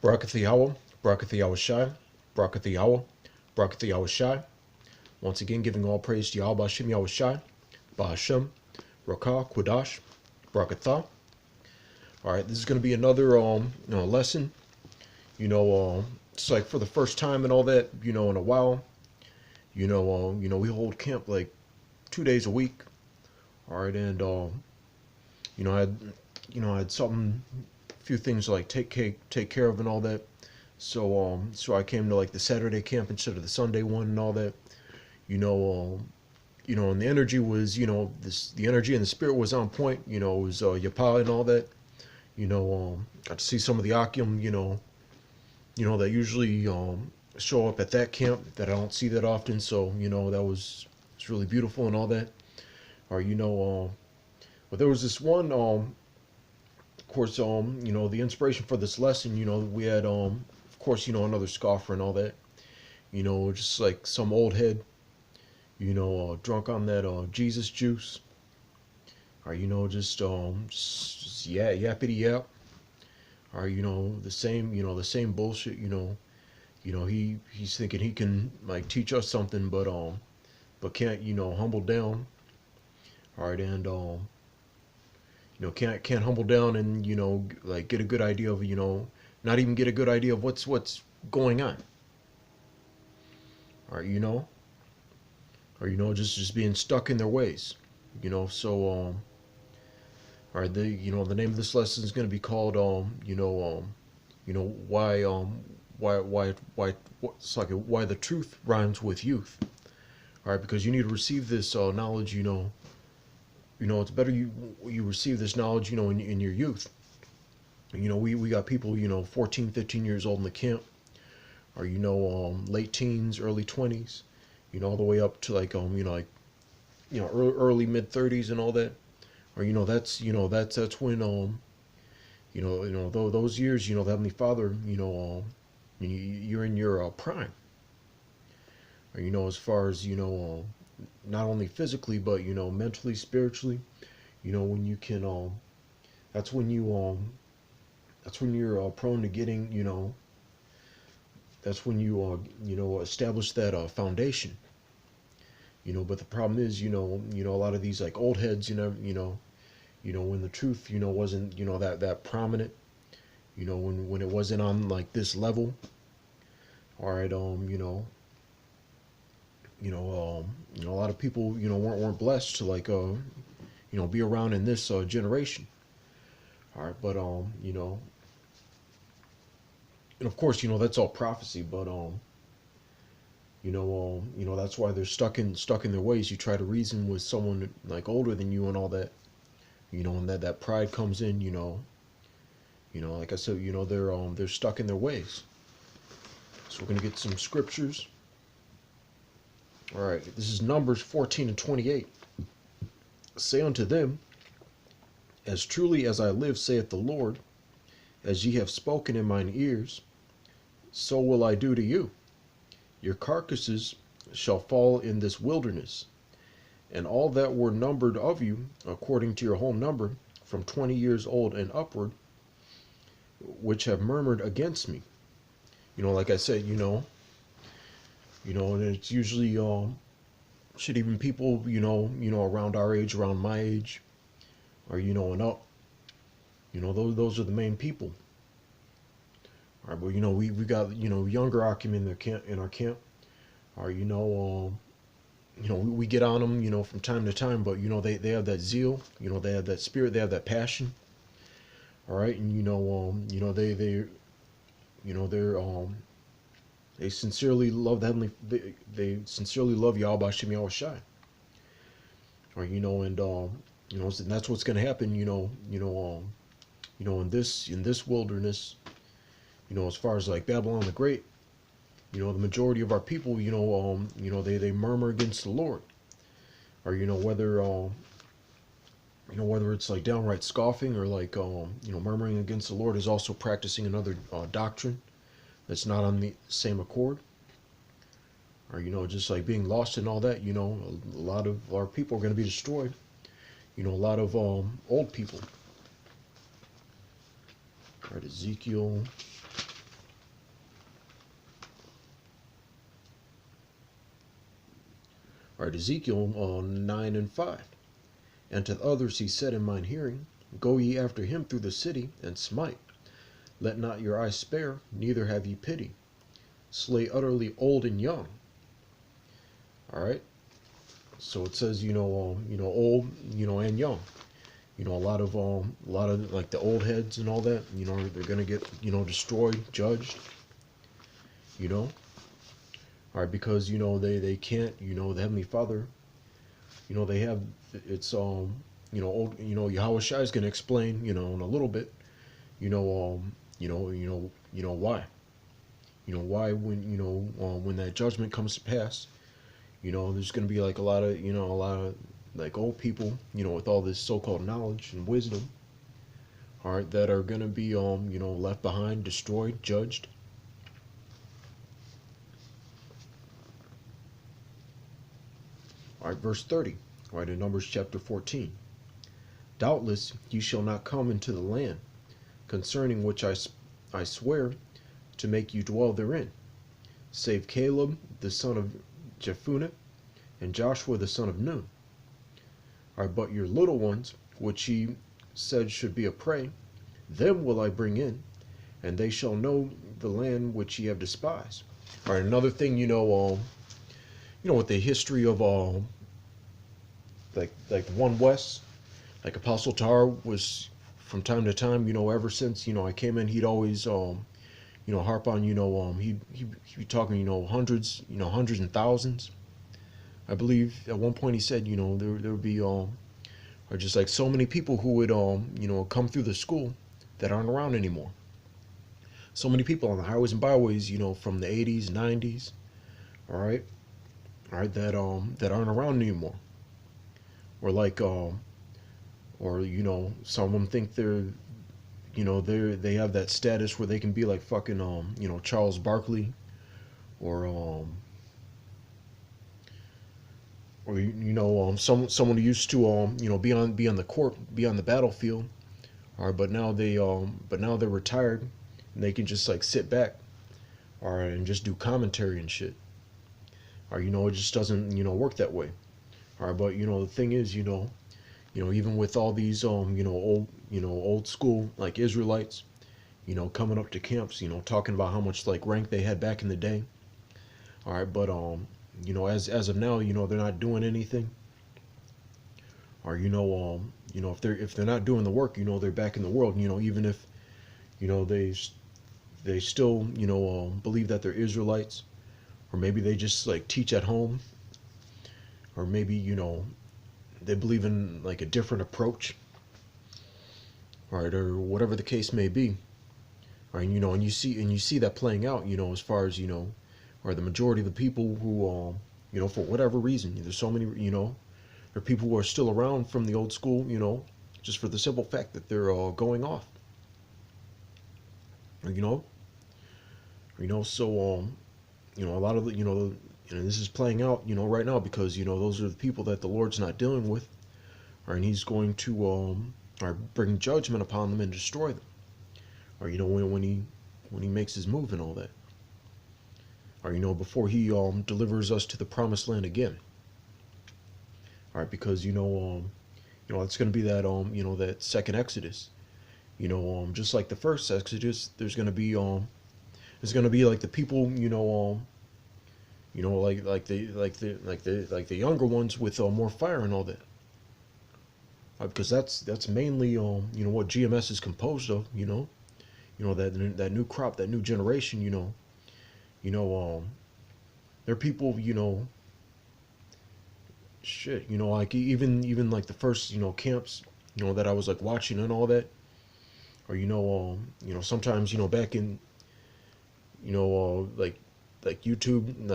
Barakatha Yahweh, Barakatha Yahweh Shai, Barakatha Yahweh, Barakatha Yahweh Shai. Once again, giving all praise to Yahweh Hashem Yahweh Shai, Ba'Hashem, Rakah, Quadash, Barakatha. All right, this is going to be another lesson. It's like for the first time and all that. In a while. We hold camp like 2 days a week. All right, and I had I had something, a few things to like take care of and all that. So I came to like the Saturday camp instead of the Sunday one and all that. You know, and the energy was, the energy and the spirit was on point. It was Yapa and all that. Got to see some of the Akim. That usually show up at that camp that I don't see that often. So that was it's really beautiful and all that. Or but there was this one. Of course, the inspiration for this lesson. We had of course, another scoffer and all that. Just like some old head. Drunk on that Jesus juice. Or just yeah, yappity yap. Or the same bullshit. He's thinking he can like teach us something, but can't humble down. All right, and can't humble down and like get a good idea of not even get a good idea of what's going on. All right, or just being stuck in their ways. So all right, the name of this lesson is going to be called why it's like why the truth rhymes with youth. All right, because you need to receive this knowledge. It's better you receive this knowledge. In your youth. We got people 14, 15 years old in the camp, or late teens, early 20s, all the way up to like early mid 30s and all that. Or that's when those years, the Heavenly Father, you're in your prime. Or as far as not only physically but mentally, spiritually. When you can that's when you're prone to getting that's when you establish that foundation. But the problem is a lot of these like old heads when the truth wasn't that prominent, when it wasn't on like this level. All right, a lot of people weren't blessed to like be around in this generation. All right, but and of course that's all prophecy, but that's why they're stuck in their ways. You try to reason with someone like older than you and all that, and that pride comes in. Like I said, they're stuck in their ways. So we're gonna get some scriptures. All right, this is Numbers 14 and 28. Say unto them, as truly as I live, saith the Lord, as ye have spoken in mine ears, so will I do to you. Your carcasses shall fall in this wilderness, and all that were numbered of you, according to your whole number, from 20 years old and upward, which have murmured against me. Like I said, and it's usually shit, even people, around our age, around my age, or and up. Those are the main people. All right, but we got younger Akim in our camp. Or we get on them from time to time, but they have that zeal, they have that spirit, they have that passion. All right, and they sincerely love the heavenly. They sincerely love Yahweh Shem Yahweh Shai. Or and and that's what's going to happen. In this wilderness. As far as like Babylon the Great. The majority of our people. They murmur against the Lord. Or whether it's like downright scoffing or like murmuring against the Lord is also practicing another doctrine that's not on the same accord. Or just like being lost and all that. A lot of our people are going to be destroyed. A lot of old people. All right, Ezekiel All right, Ezekiel 9 and 5. And to the others he said in mine hearing, Go ye after him through the city, and smite. Let not your eyes spare, neither have ye pity. Slay utterly old and young. All right. So it says, old, and young. A lot of like the old heads and all that. They're gonna get, destroyed, judged. You know. All right, because they can't. The Heavenly Father. They have it's old. Yahweh Shai is gonna explain. In a little bit. Why. Why when that judgment comes to pass. There's going to be like a lot of like old people, with all this so-called knowledge and wisdom, all right, that are going to be, left behind, destroyed, judged. All right, verse 30, all right, in Numbers chapter 14. Doubtless ye shall not come into the land, concerning which I swear to make you dwell therein, save Caleb the son of Jephunneh, and Joshua the son of Nun. All right, but your little ones, which ye said should be a prey, them will I bring in, and they shall know the land which ye have despised. All right, another thing, with the history of like the One West, like Apostle Tar was from time to time, ever since I came in, he'd always harp on he'd be talking hundreds and thousands. I believe at one point he said, there would be or just like so many people who would come through the school that aren't around anymore. So many people on the highways and byways, from the 80s, 90s, all right, that aren't around anymore. Or like some of them think they have that status where they can be like fucking Charles Barkley or someone who used to be on the court, be on the battlefield, all right, but now they're retired and they can just like sit back, all right, and just do commentary and shit. Or it just doesn't work that way. All right, but the thing is, even with all these old school like Israelites, coming up to camps, talking about how much like rank they had back in the day. All right, but as of now, they're not doing anything. Or if they're not doing the work, they're back in the world. Even if they still believe that they're Israelites, or maybe they just like teach at home, or maybe they believe in like a different approach, all right, or whatever the case may be. All right, and you see that playing out, as far as or the majority of the people who for whatever reason, there's so many, there are people who are still around from the old school, just for the simple fact that they're going off. So a lot of the this is playing out right now because those are the people that the Lord's not dealing with, and he's going to bring judgment upon them and destroy them, or when he makes his move and all that, or before he delivers us to the promised land again. All right, because it's going to be that that second Exodus, just like the first Exodus, there's going to be like the people like the younger ones with more fire and all that, because that's mainly what GMS is composed of. That new crop, that new generation. They're people shit. Like even like the first camps that I was like watching and all that, or sometimes back in like YouTube,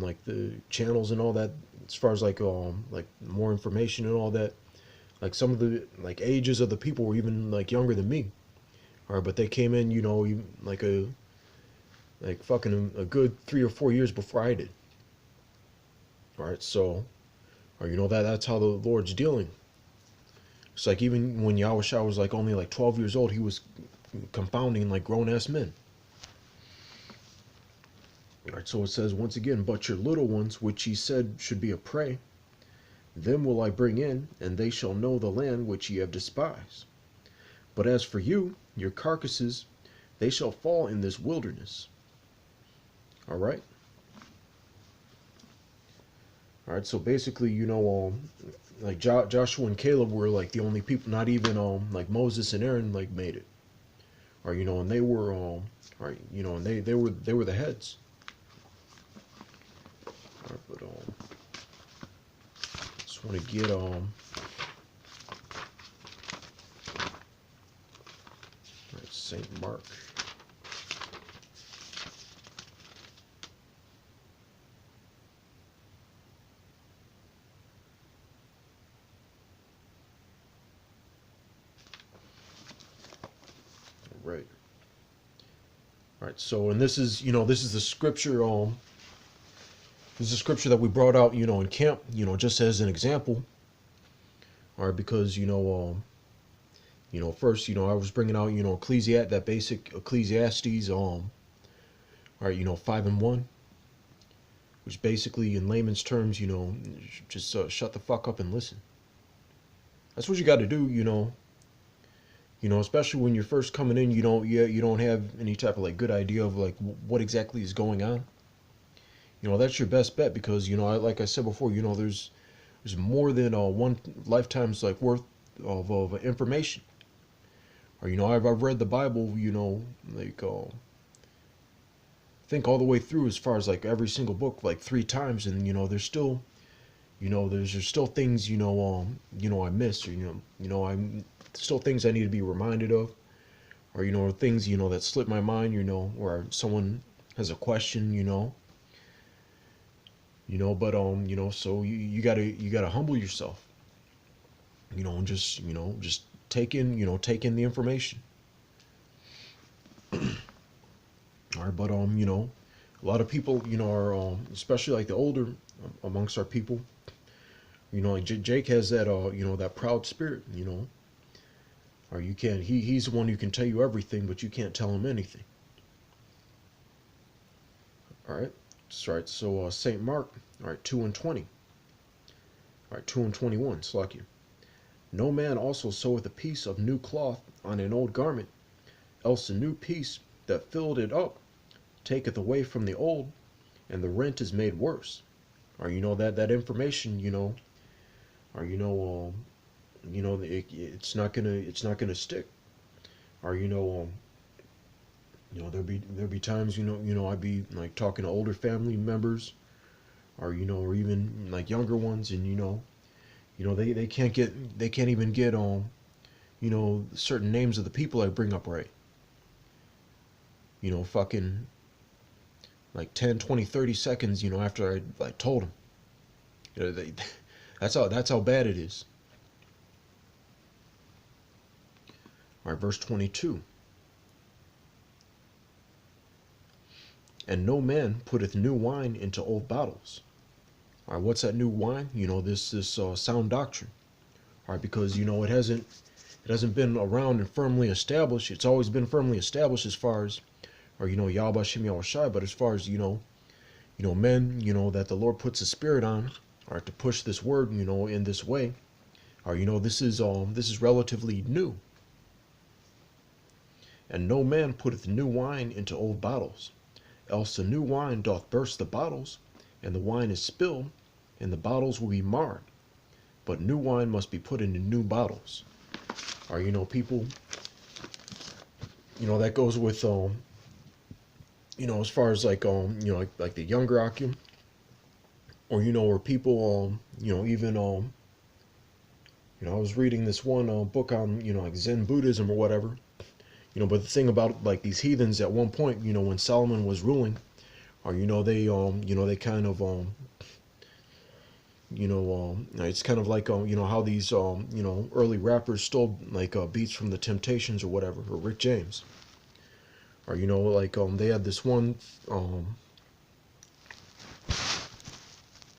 like the channels and all that, as far as like more information and all that, like some of the like ages of the people were even like younger than me, all right, but they came in even like fucking a good 3 or 4 years before I did. All right, so or that's how the Lord's dealing. It's like even when Yahweh Shai was like only like 12 years old, he was compounding like grown-ass men. All right, so it says once again, but your little ones, which he said should be a prey, Them will I bring in, and they shall know the land which ye have despised. But as for you, your carcasses, they shall fall in this wilderness. All right. All right. So basically, like Joshua and Caleb were like the only people, not even like Moses and Aaron like made it. Or and they were right, and they were the heads. All right, but just want to get right, Saint Mark. Right. All right. So, and this is the scripture. This is a scripture that we brought out, in camp, just as an example. All right, because first, I was bringing out, that basic Ecclesiastes, all right, 5:1, which basically, in layman's terms, just shut the fuck up and listen. That's what you got to do, especially when you're first coming in, you don't have any type of like good idea of like what exactly is going on. That's your best bet because like I said before, there's more than one lifetime's like worth of information. Or I've read the Bible, like I think all the way through as far as like every single book like 3 times, and there's still there's still things I miss, or I'm still things I need to be reminded of, or things that slip my mind, or someone has a question, but so you gotta humble yourself, and just take in the information. All right, but a lot of people, are especially like the older amongst our people, like Jake has that that proud spirit, or you can't. He's the one who can tell you everything, but you can't tell him anything. All right, that's right. So Saint Mark, all right, 2:20. All right, 2:21. Slack you. No man also seweth a piece of new cloth on an old garment, else the new piece that filled it up taketh away from the old, and the rent is made worse. Or that information, or it's not gonna stick. Or there'll be times I'd be like talking to older family members, or or even like younger ones, and they can't even get certain names of the people I bring up right. Fucking like 10, 20, 30 seconds, after I like told them. That's how bad it is. All right, verse 22. And no man putteth new wine into old bottles. All right, what's that new wine? This sound doctrine. All right, because it hasn't been around and firmly established. It's always been firmly established as far as, or Yahweh Shem Yahweh Shai, but as far as men, that the Lord puts a spirit on, or to push this word, in this way, or this is relatively new. And no man putteth new wine into old bottles, else the new wine doth burst the bottles, and the wine is spilled, and the bottles will be marred. But new wine must be put into new bottles. Or people, that goes with as far as like like the younger Akim, or or people even I was reading this one book on like Zen Buddhism or whatever, but the thing about like these heathens at one point, when Solomon was ruling, or they kind of it's kind of like how these early rappers stole like beats from the Temptations or whatever, or Rick James, or like they had this one